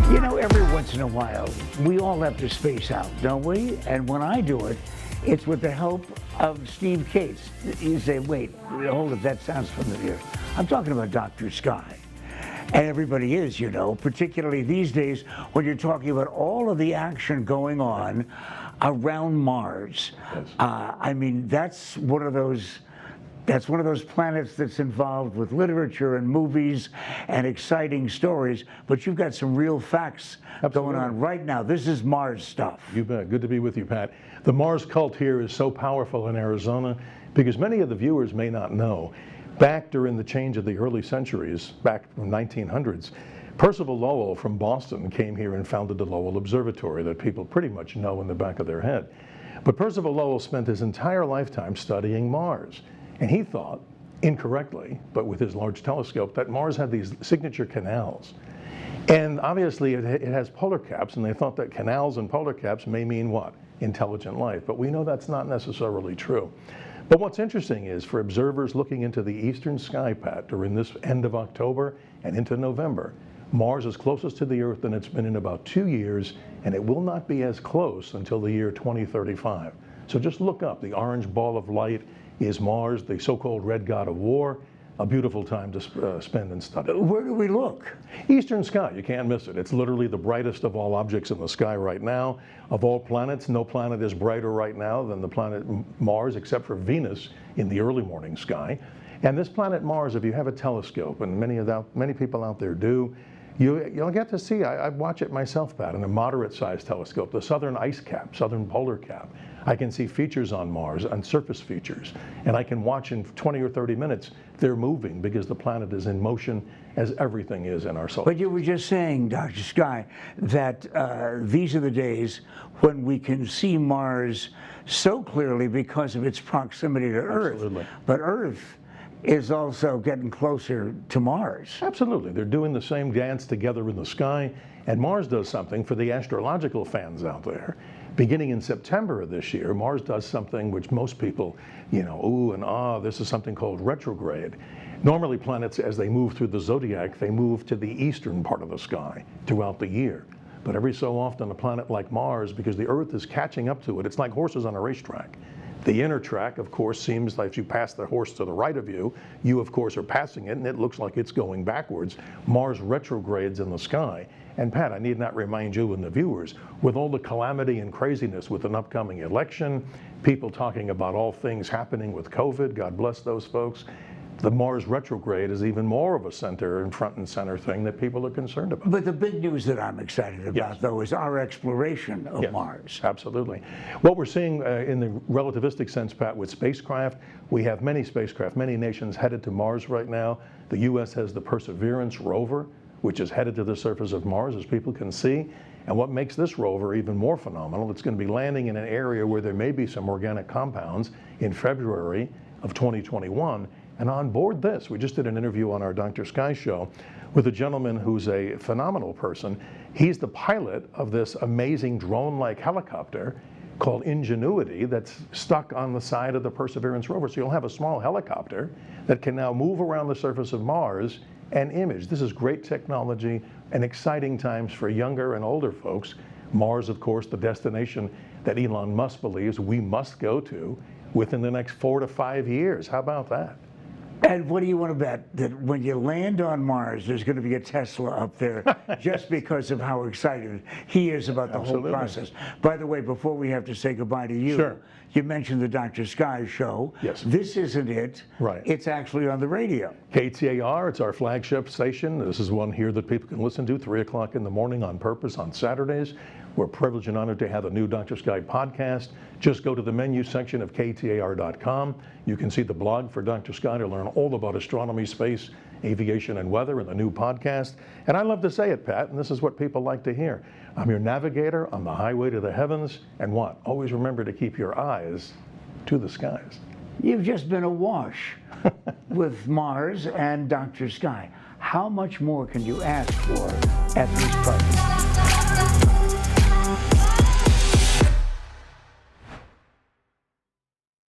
You know, every once in a while, we all have to space out, don't we? And when I do it, it's with the help of Steve Cates. You say, wait, hold it, that sounds familiar. I'm talking about Dr. Sky. And everybody is, you know, particularly these days when you're talking about all of the action going on around Mars. Yes. I mean, that's one of those planets that's involved with literature and movies and exciting stories, but you've got some real facts going on right now. This is Mars stuff. You bet. Good to be with you, Pat. The Mars cult here is so powerful in Arizona because many of the viewers may not know, back during the change of the early centuries, back from 1900s, Percival Lowell from Boston came here and founded the Lowell Observatory that people pretty much know in the back of their head. But Percival Lowell spent his entire lifetime studying Mars. And he thought, incorrectly, but with his large telescope, that Mars had these signature canals. And obviously it has polar caps, and they thought that canals and polar caps may mean what? Intelligent life. But we know that's not necessarily true. But what's interesting is for observers looking into the eastern sky, Pat, during this end of October and into November, Mars is closest to the Earth than it's been in about 2 years, and it will not be as close until the year 2035. So just look up. The orange ball of light is Mars, the so-called red god of war. A beautiful time to spend and study. Where do we look? Eastern sky, you can't miss it. It's literally the brightest of all objects in the sky right now. Of all planets, no planet is brighter right now than the planet Mars, except for Venus in the early morning sky. And this planet Mars, if you have a telescope, and many people out there do, you'll get to see, I watch it myself, Pat, in a moderate-sized telescope, the southern ice cap, southern polar cap. I can see features on Mars, on surface features, and I can watch in 20 or 30 minutes, they're moving because the planet is in motion as everything is in our solar system. But you were just saying, Dr. Sky, that these are the days when we can see Mars so clearly because of its proximity to Earth. Absolutely. But Earth is also getting closer to Mars. Absolutely. They're doing the same dance together in the sky, and Mars does something for the astrological fans out there. Beginning in September of this year, Mars does something which most people, you know, ooh and ah, this is something called retrograde. Normally planets, as they move through the zodiac, they move to the eastern part of the sky throughout the year. But every so often a planet like Mars, because the Earth is catching up to it, it's like horses on a racetrack. The inner track, of course, seems like if you pass the horse to the right of you, you, of course, are passing it, and it looks like it's going backwards. Mars retrogrades in the sky. And Pat, I need not remind you and the viewers, with all the calamity and craziness with an upcoming election, people talking about all things happening with COVID, God bless those folks, the Mars retrograde is even more of a center and front and center thing that people are concerned about. But the big news that I'm excited about, Yes. though, is our exploration of Yes, Mars. Absolutely. What we're seeing in the relativistic sense, Pat, with spacecraft, we have many spacecraft, many nations headed to Mars right now. The U.S. has the Perseverance rover, which is headed to the surface of Mars, as people can see. And what makes this rover even more phenomenal, it's going to be landing in an area where there may be some organic compounds in February of 2021. And on board this, we just did an interview on our Dr. Sky show with a gentleman who's a phenomenal person. He's the pilot of this amazing drone-like helicopter called Ingenuity that's stuck on the side of the Perseverance rover. So you'll have a small helicopter that can now move around the surface of Mars and image. This is great technology and exciting times for younger and older folks. Mars, of course, the destination that Elon Musk believes we must go to within the next 4 to 5 years. How about that? And what do you want to bet? That when you land on Mars, there's going to be a Tesla up there just because of how excited he is about the Absolutely. whole process. By the way, before we have to say goodbye to you, Sure. you mentioned the Dr. Sky show. Yes. This isn't it. Right. It's actually on the radio. KTAR, it's our flagship station. This is one here that people can listen to 3 o'clock in the morning on purpose on Saturdays. We're privileged and honored to have a new Dr. Sky podcast. Just go to the menu section of KTAR.com. You can see the blog for Dr. Sky to learn all about astronomy, space, aviation, and weather in the new podcast. And I love to say it, Pat, and this is what people like to hear. I'm your navigator on the highway to the heavens. And what? Always remember to keep your eyes to the skies. You've just been awash with Mars and Dr. Sky. How much more can you ask for at these prices?